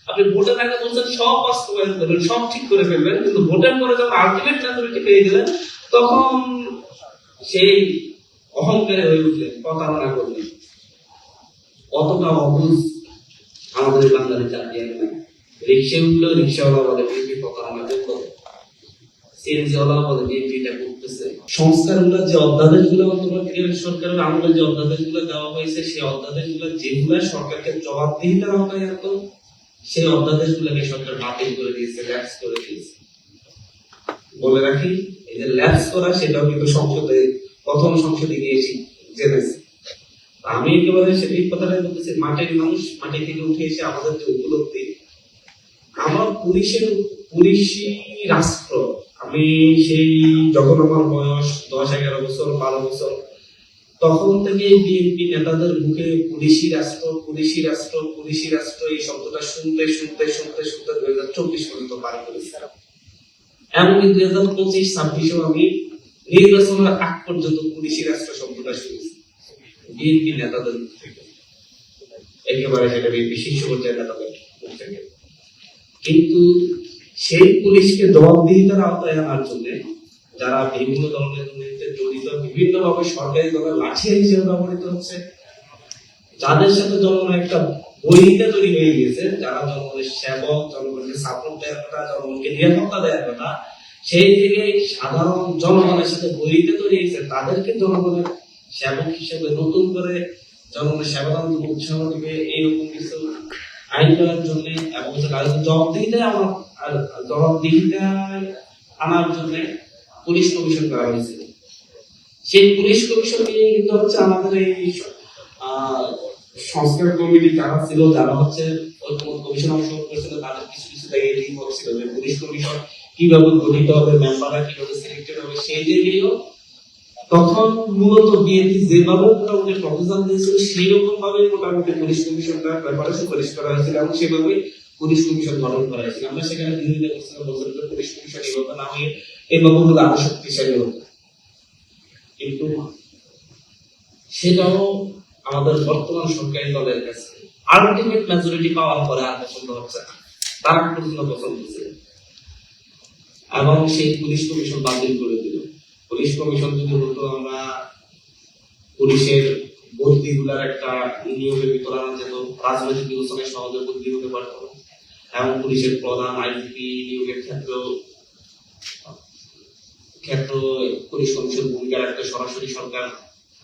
আপনি ভোটের আগে বলছেন সব বাস্তবায়ন করবেন, সব ঠিক করে ফেলবেন, কিন্তু ভোটের পরে যখন আলটিমেট মেজরিটি পেয়ে গেলেন তখন সেই অহংকারে হয়ে উঠলেন, প্রতারণা করলেন। অতটা অবুঝ আমাদের বাঙালি জাতি আর নাই। রিক্সা উঠলেও রিক্সাওয়ালা বলে বিএনপি প্রতারণা করতো, সিএনজিওয়ালা বলে বিএনপিটা করতেছে। সংস্কারগুলো যে অধ্যাদেশগুলো অন্তর্বর্তীকালীন সরকারের আমলে যে অধ্যাদেশগুলো দেওয়া হয়েছে, সেই অধ্যাদেশগুলো যেগুলো সরকারকে জবাবদিহিতার আওতায় আনতো, সেই অধ্যাদেশগুলোকে সরকার বাতিল করে দিয়েছে, ল্যাপস করে দিয়েছে। বলে রাখি, এই যে ল্যাপস করা সেটাও কিন্তু সংসদে, প্রথম সংসদে গিয়েছি জেনেছি। আমি একেবারে সেটি কথাটাই বলতেছি, মাটির মানুষ, মাটি থেকে উঠে এসে আমাদের যে উপলব্ধি, আমার পুলিশি রাষ্ট্র, আমি সেই যখন আমার বয়স 10-11 বছর 12 বছর, তখন থেকে বিএনপি নেতাদের মুখে পুলিশি রাষ্ট্র, পুলিশি রাষ্ট্র, পুলিশি রাষ্ট্র এই শব্দটা শুনতে শুনতে শুনতে শুনতে 2024 পর্যন্ত পার করেছি। এমনকি 2025-26 আমি নির্বাচনের আগ পর্যন্ত পুলিশি রাষ্ট্র শব্দটা শুনেছি বিএনপি নেতাদের মুখ থেকে, একেবারে সেটা বিএনপি শীর্ষ পর্যায়ের নেতাদের মুখ থেকে। কিন্তু সেই পুলিশকে জবাবদিহিতার আওতায় আনার জন্য যারা বিভিন্ন দলের জড়িত, বিভিন্ন ভাবে সরকারি দলের লাঠিয়া হিসেবে ব্যবহৃত হচ্ছে, যাদের সাথে জনগণ একটা বৈরিতা তৈরি হয়ে গিয়েছে, যারা জনগণের সেবক, জনগণকে সাপোর্ট দেওয়ার কথা, জনগণকে নিরাপত্তা দেওয়ার কথা, সেই থেকে সাধারণ জনগণের সাথে বৈরিতা তৈরি হয়েছে, তাদেরকে জনগণের সেবক হিসেবে নতুন করে জনগণের সেবা দান উৎসাহ দিবে এইরকম কিছু আইন করার জন্য, এবং জবাবদিহিতা আনার জন্য পুলিশ কমিশন করা হয়েছে। সেই পুলিশ কমিশন নিয়ে কিন্তু হচ্ছে আমাদের এই সংস্কার কমিটি যারা ছিল, যারা হচ্ছে কমিশন অংশগ্রহণ করেছিল, তাদের কিছু কিছু জায়গায় দ্বিমত ছিল যে পুলিশ কমিশন কিভাবে গঠিত হবে, মেম্বাররা কিভাবে সিলেক্টেড হবে, সেই জায়গায়ও তখন মূলত বিএনপি যেভাবে মোটামুটি প্রপোজাল দিয়েছিল সেই রকম ভাবে মোটামুটি পুলিশ কমিশনটা প্রেপারেশন পরিষ্কার করা হয়েছিল, এবং সেভাবে পুলিশ কমিশন গঠন করা হয়েছিল। আমরা সেখানে বিরোধিতা করছিলাম, বলছিলাম যে পুলিশ কমিশন এভাবে না হয়ে এইভাবে হলে আরো শক্তিশালী হতো। কিন্তু সেটাও আমাদের বর্তমান সরকারি দলের কাছে আলটিমেট মেজরিটি পাওয়ার পরে আর পছন্দ হচ্ছে না, তার পর্যন্ত পছন্দ হচ্ছে, এবং সেই পুলিশ কমিশন বাতিল করে দিল। পুলিশ কমিশন যদি হতো, আমরা পুলিশের বদলি গুলার একটা নিয়মের ভিতরে আনা যেত, রাজনৈতিক বিবেচনায় সহজে বদলি হতে পারত, এবং পুলিশের প্রধান আইজিপি নিয়োগের ক্ষেত্র পুলিশ কমিশন ভূমিকা রাখতে সরাসরি সরকার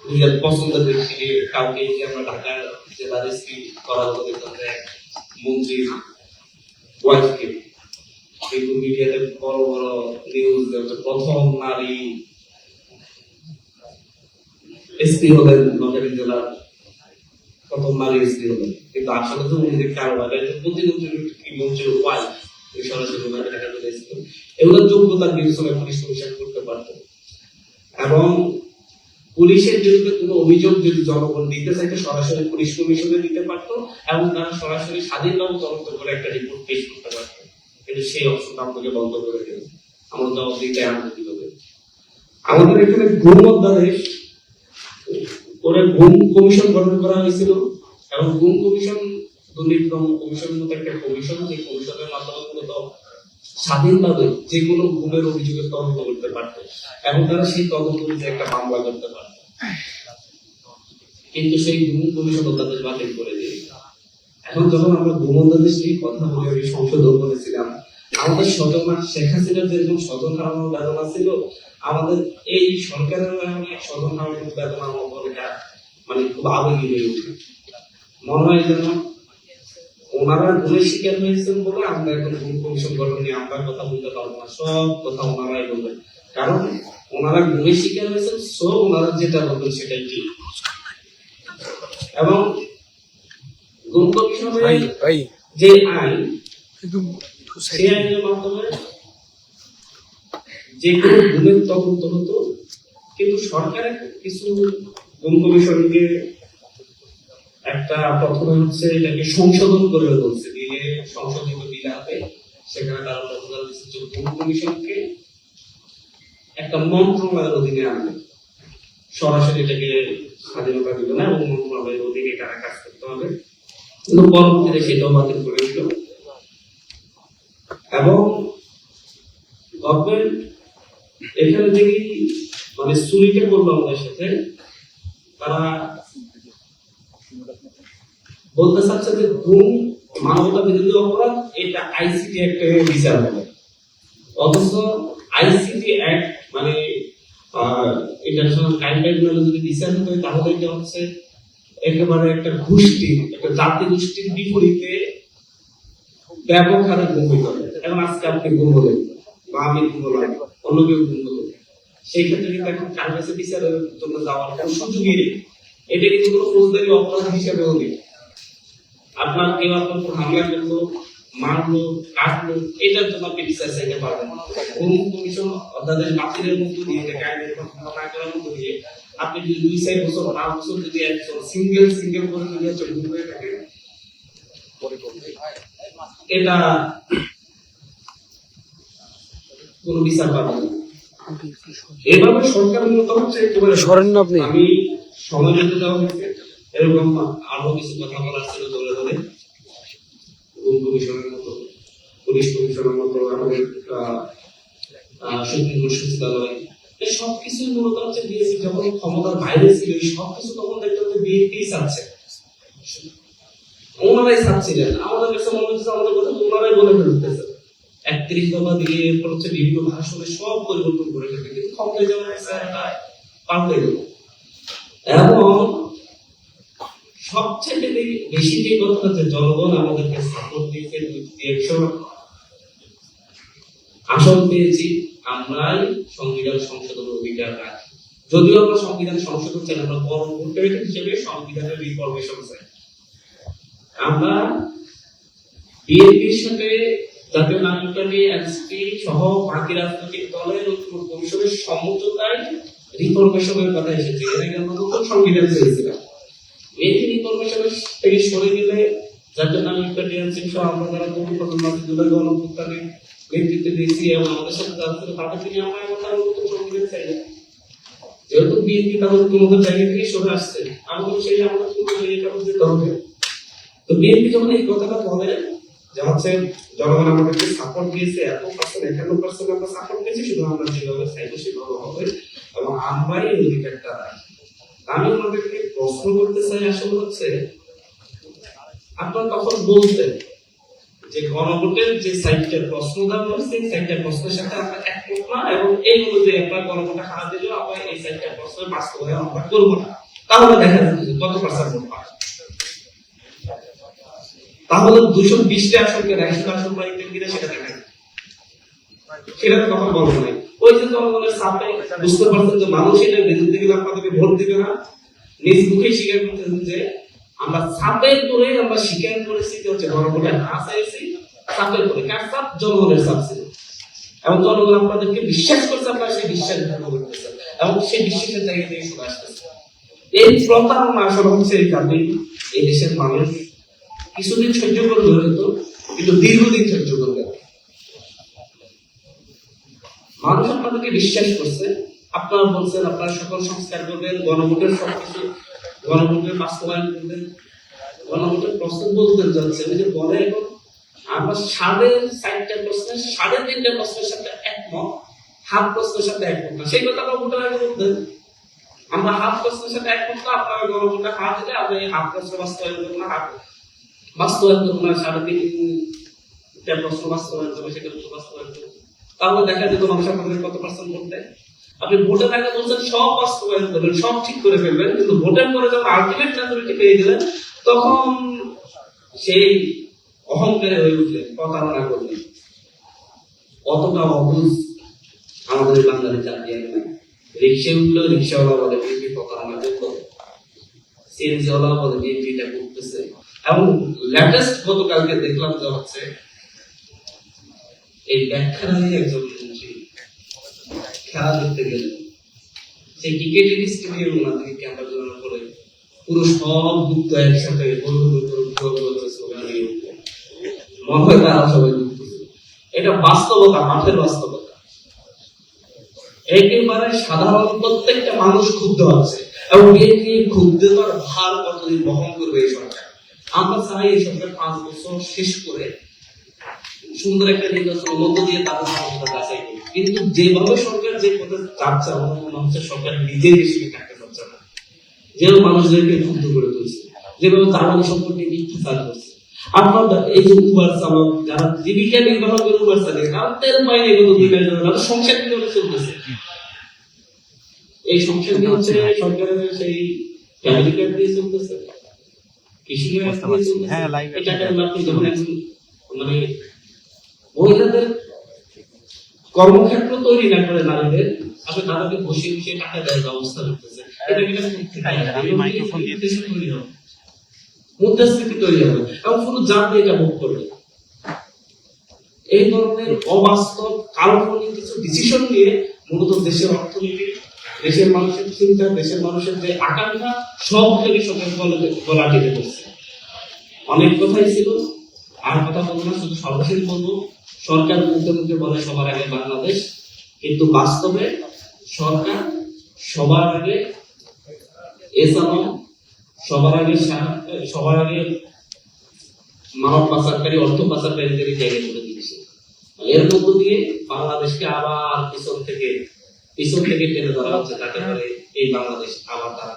নিজের পছন্দের ব্যক্তিকে কাউকে আমরা ঢাকার জেলা রেজিস্ট্রি করা হতো, দেখতাম যে মন্ত্রীর ওয়াইফকে কিন্তু মিডিয়াতে বড় বড় নিউজ, প্রথম নারী এসপি হলেন নোয়াখালী জেলার, প্রথম নারী এসপি হলেন, কিন্তু আসলে তো উনি দেখতে আরো ভালো মন্ত্রীর ওয়াইফ সরাসরি ঢাকা জেলা এসপি, এগুলো যোগ্যতার বিবেচনায় পুলিশ কমিশন করতে পারত। এবং পুলিশের বিরুদ্ধে কোনো অভিযোগ যদি জনগণ দিতে চাইতো, সরাসরি পুলিশ কমিশনে দিতে পারত, এবং তারা সরাসরি স্বাধীনভাবে তদন্ত করে একটা রিপোর্ট পেশ করতে পারত। কিন্তু সেই অপশনটা আমাকে বন্ধ করে দিল। আমরা জবাবদিহিতা আনতে হবে। আমাদের এখানে গুম অধ্যাদেশ করে গুম কমিশন গঠন করা হয়েছিল, এবং গুম কমিশন দুর্নীতি দমন কমিশনের মতো একটা কমিশন, যে কমিশনের মাধ্যমে মূলত স্বাধীনভাবে যে কোনো গুমের অভিযোগের তদন্ত করতে পারত, এবং তারা সেই তদন্ত অনুযায়ী একটা মামলা করতে পারত। কিন্তু সেই গুম কমিশন অধ্যাদেশ বাতিল করে দিয়ে, এখন যখন আমরা গুম অধ্যাদেশ নিয়ে কথা বলে আমি সংশোধন করেছিলাম, আমাদের স্বজন শেখ হাসিনার যেরকম স্বজন হারানোর বেদনা ছিল, আমাদের এই সরকারের অনেক স্বজন হারানোর বেদনা মানে খুব আবেগী হয়ে উঠে। মনে হয় যেন ওনারা গুণের শিকার হয়েছেন বলে আমরা এখন গুম কমিশন গঠন নিয়ে আমরা কথা বলতে পারবো না, সব কথা ওনারাই বলবেন, কারণ ওনারা গুণের শিকার হয়েছেন, সো ওনারা যেটা বলবেন সেটাই ঠিক। এবং গুম কমিশনের যে আইন, সেই আইনের মাধ্যমে যে কোনো গুণের তদন্ত হতো, কিন্তু সরকারের কিছু গুম কমিশনকে একটা প্রথমে হচ্ছে এটাকে সংশোধন করে বলছে, দিয়ে সংশোধিত বিল হবে, সেখানে তারা প্রপোজাল দিচ্ছে যে গুম কমিশনকে একটা মন্ত্রণালয়ের অধীনে আনবে, সরাসরি এটাকে স্বাধীনতা দিবে না, এবং মন্ত্রণালয়ের অধীনে কারা কাজ করতে হবে। কিন্তু পরবর্তীতে সেটাও বাতিল করে দিল, গভর্নমেন্ট এখানে থেকে মানে চুরিটা করলো আমাদের সাথে, তারা বলতে চাচ্ছে যে গুম মানবতা বিরোধী অপরাধ, এটা আইসিটি অ্যাক্টে বিচার হবে। অথচ আইসিটি অ্যাক্ট মানে ইন্টারন্যাশনাল ক্রাইম ট্রাইব্যুনালে যদি বিচার হতে হয় তাহলে এটা হচ্ছে একেবারে একটা গোষ্ঠী, একটা জাতি গোষ্ঠীর বিপরীতে ব্যাপক হারে গুম হইতে হবে। এখন আজকে আপনি গুম হলেন বা আমি গুম হলাম, অন্য কেউ গুম হলো, সেই ক্ষেত্রে কিন্তু এখন কার কাছে বিচারের জন্য যাওয়ার কোনো সুযোগই নেই। এটা কিন্তু কোনো ফৌজদারি অপরাধ হিসেবে হলে আপনার কেউ আপনার উপর হামলা করলো, মারলো, কাটলো, এটার জন্য আপনি বিচার চাইতে পারবেন। গুম কমিশন অধ্যাদেশ বাতিলের মধ্য দিয়ে, এটাকে আইনের না করার মধ্য দিয়ে আপনি যদি 2-4 বছর 5 বছর যদি একজন সিঙ্গেল করে যদি একজন গুম হয়ে থাকে, এটা কোনো বিচার পাবে না। এভাবে সরকার মূলত হচ্ছে একেবারে সরেন আপনি, আমি সময় দিতে দেওয়া হয়েছে, এরকম আরো কিছু কথা বলার ছিল ধরে ধরে গুম কমিশনের মতো, পুলিশ কমিশনের মতো, আমাদের সুপ্রিম কোর্ট সচিবালয়, এই সবকিছু মূলত হচ্ছে বিএনপি যখন ক্ষমতার বাইরে ছিল, এই সবকিছু তখন দেখতে হচ্ছে বিএনপি চাচ্ছে, ওনারাই চাচ্ছিলেন। আমাদের কাছে মনে হচ্ছে আমাদের কথা ওনারাই বলে ফেলতেছে 31 দফা দিয়ে, এরপর হচ্ছে বিভিন্ন ভাষণে সব পরিবর্তন করে ফেলবে, কিন্তু ক্ষমতায় যাওয়ার পাল্টে গেল। এবং সবচেয়ে বেশি যে কথা হচ্ছে জনগণ আমাদেরকে সাপোর্ট দিয়েছে, 200 আসন পেয়েছি, আমরাই সংবিধান সংশোধনের অধিকার রাখি। যদিও আমরা সংবিধান সংশোধন চাই, আমরা বড় ভোটার হিসেবে সংবিধানের রিফরমেশন চাই। আমরা বিএনপির সাথে জাতীয় নাগরিক পার্টি, এনসিপি সহ বাকি রাজনৈতিক দলের কমিশনের সমঝোতায় রিফরমেশনের কথা এসেছে। এর আগে আমরা নতুন সংবিধান চেয়েছিলাম, এই রিফরমেশনের থেকে সরে গেলে জাতীয় নাগরিক পার্টি, এনসিপি সহ আমরা যারা নতুন জুলাই গণঅভ্যুত্থানে নেতৃত্ব দিয়েছি এবং আমাদের সাথে যারা ছিল তাদের থেকে আমরা এখন নতুন সংবিধান চাই। যেহেতু বিএনপি তাদের কোনো জায়গা থেকে সরে আসছে, আমাদের সেই আমাদের যেতে হবে। তো বিএনপি যখন এই কথাটা বলে যে হচ্ছে জনগণ আমাদেরকে সাপোর্ট দিয়েছে, 51% আমরা সাপোর্ট দিয়েছি, শুধু আমরা যেভাবে চাইবো সেভাবে হবে এবং আমরাই এই অধিকারটা রাখি। আমি ওনাদেরকে প্রশ্ন করতে চাই, আসলে হচ্ছে আপনারা তখন বলতেন যে গণভোটের যে সাইটটা প্রশ্ন দেওয়া হয়েছে, সেই সাইটটা প্রশ্নের সাথে আমরা একমত না এবং এই অনুযায়ী আপনার গণভোটে হারা দিলেও আমরা এই সাইটটা প্রশ্নের বাস্তবায়ন আমরা করবো না। তাহলে দেখা যাচ্ছে কত পার্সেন্ট ভোট পায়। তাহলে 220টা আসনকে 150 আসন পাইতেন কিনা সেটা দেখা যায়, সেটা তো কথা বলা নাই। ওই যে জনগণের চাপে বুঝতে পারছেন যে মানুষ এটার বিরুদ্ধে গেলে আপনাদেরকে ভোট দিবে না, নিজ মুখে স্বীকার করতেছেন যে আমরা চাপের করে আমরা স্বীকার করেছি যে হচ্ছে গণভোটে না চাইছি, চাপের করে। কার চাপ? জনগণের চাপ ছিল এবং জনগণ আপনাদেরকে বিশ্বাস করছে, আপনারা সেই বিশ্বাস গ্রহণ করতেছেন এবং সেই বিশ্বাসের জায়গা থেকে শুনে আসতেছে। এই প্রতারণা আসলে হচ্ছে এই কারণে এই দেশের মানুষ কিছুদিন সহ্য করবে হয়তো, কিন্তু দীর্ঘদিন সহ্য করবে। মানুষ আপনাদেরকে বিশ্বাস করছে, আপনারা বলছেন আপনারা সকল সংস্কার করবেন, গণভোটের সবকিছু গণভোটের বাস্তবায়ন করবেন, গণভোটের প্রশ্ন বলতে যাচ্ছে ওই যে বলে এখন আমরা 4.5টা প্রশ্নের 3.5টা প্রশ্নের সাথে একমত, হাফ প্রশ্নের সাথে একমত না। সেই কথা আমরা ভোটের আগে বলতেন, আমরা হাফ প্রশ্নের সাথে একমত না, আপনারা গণভোটটা হাত দিলে আমরা এই হাফ প্রশ্ন বাস্তবায়ন করবো না, হাফ বাস্তবায়ন করবো না, 3.5টা প্রশ্ন বাস্তবায়ন করবে, সেটা বাস্তবায়ন করবো। তাহলে দেখা যেত মানুষ আপনাদের কত পার্সেন্ট ভোট দেয়। আপনি ভোটের আগে বলছেন সব বাস্তবায়ন করবেন, সব ঠিক করে ফেলবেন, কিন্তু ভোটের পরে যখন আলটিমেট মেজরিটি পেয়ে গেলেন তখন সেই অহংকারে হয়ে উঠলেন, প্রতারণা করলেন। অতটা অবুঝ আমাদের বাঙালি জাতি না। রিক্সা উঠলো, রিক্সাওয়ালা বলে বিএনপি প্রতারণা করলো, সিএনজিওয়ালা বলে বিএনপি এটা করতেছে। এবং লেটেস্ট গতকালকে দেখলাম যে হচ্ছে এই ব্যাখ্যায় একজন মন্ত্রী খেলা দেখতে গেলেন, সেই ক্রিকেটের স্টেডিয়ামে ওনাদেরকে ক্যামেরা ধরানোর পরে পুরো সব যুক্ত একসাথে মনে হয় তারা সবাই যুক্ত। এটা বাস্তবতা, মাঠের বাস্তবতা। একেবারে সাধারণ প্রত্যেকটা মানুষ ক্ষুব্ধ আছে এবং বিএনপি ক্ষুব্ধতার ভার কতদিন বহন করবে এই সরকার। আমরা চাই এই সরকার 5 বছর শেষ করে সুন্দর একটা নির্বাচনের মধ্য দিয়ে তাদের সমস্যাটা আছে। কিন্তু যেভাবে সরকার যে পথে যাচ্ছে আমার মনে হচ্ছে সরকার নিজেই দেশকে কাটতে পারছে না। যেভাবে মানুষদেরকে ক্ষুব্ধ করে তুলছে, যেভাবে জ্বালানি সম্পর্কে মিথ্যাচার করছে। আপনার এই যে উবার চালক যারা জীবিকা নির্বাহ করে উবার চালিয়ে তারা তেল পায়নি গত 2 মাস ধরে, তাদের সংসার কিভাবে চলতেছে? এই সংসার কি হচ্ছে সরকারের সেই ফ্যামিলি কার্ড দিয়ে চলতেছে, কৃষি কার্ড দিয়ে চলতেছে। এই টাকার লাভ যখন একজন মানে মহিলাদের কর্মক্ষেত্র তৈরি না করে নারীদের, আসলে তাদেরকে বসিয়ে বসিয়ে টাকা দেওয়ার ব্যবস্থা করতেছে। এটা মুদ্রাস্ফীতি তৈরি হবে এবং পুরো জাতি এটা ভোগ করবে। এই ধরনের অবাস্তব কাল্পনিক কিছু ডিসিশন নিয়ে মূলত দেশের অর্থনীতি, দেশের মানুষের চিন্তা, দেশের মানুষের যে আকাঙ্ক্ষা সব থেকে সবাই গলা টিপে পড়ছে। অনেক কথাই ছিল, আর কথা বলবো না, শুধু সর্বশেষ বলবো, সরকার মুখে মুখে বলে সবার আগে বাংলাদেশ, কিন্তু বাস্তবে সরকার সবার আগে এসালাম, সবার আগে মানব পাচারকারী, অর্থ পাচারকারীদের জায়গায় করে দিচ্ছে। এর মধ্য দিয়ে বাংলাদেশকে আবার পিছন থেকে টেনে ধরা হচ্ছে, যাতে করে এই বাংলাদেশ আবার তারা